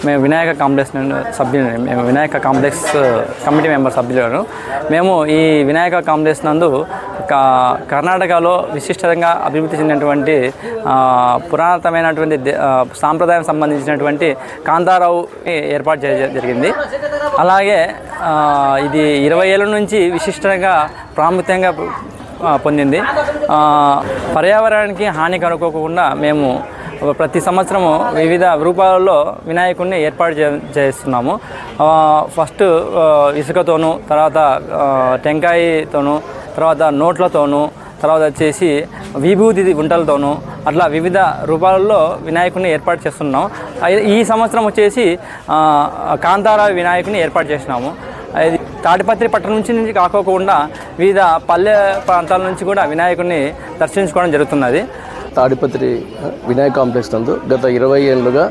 మేము వినాయక కాంప్లెక్స్ సభ్యులు, మేము వినాయక కాంప్లెక్స్ కమిటీ మెంబర్ సభ్యులను. మేము ఈ వినాయక కాంప్లెక్స్ నందు కర్ణాటకలో విశిష్టంగా అభివృద్ధి చెందినటువంటి పురాతనమైనటువంటి సాంప్రదాయం సంబంధించినటువంటి కాంతారావు ఏర్పాటు జరిగింది. అలాగే ఇది 20 ఏళ్ళ నుంచి విశిష్టంగా ప్రాముఖ్యంగా పొందింది. పర్యావరణానికి హాని కనుక్కోకుండా మేము ప్రతి సంవత్సరము వివిధ రూపాలలో వినాయకుడిని ఏర్పాటు చేస్తున్నాము. ఫస్ట్ ఇసుకతోనూ, తర్వాత టెంకాయతోనూ, తర్వాత నోట్లతోనూ, తర్వాత వచ్చేసి విభూతి గుంటలతోనూ, అట్లా వివిధ రూపాలలో వినాయకుడిని ఏర్పాటు చేస్తున్నాం. ఈ సంవత్సరం వచ్చేసి కాంతారావు వినాయకుడిని ఏర్పాటు చేసినాము. ఇది తాడిపత్రి పట్టణం నుంచి కాకోకుండా వివిధ పల్లె ప్రాంతాల నుంచి కూడా వినాయకుడిని దర్శించుకోవడం జరుగుతున్నది. తాడిపత్రి వినాయక కాంప్లెక్స్ నందు గత 20 ఏళ్ళుగా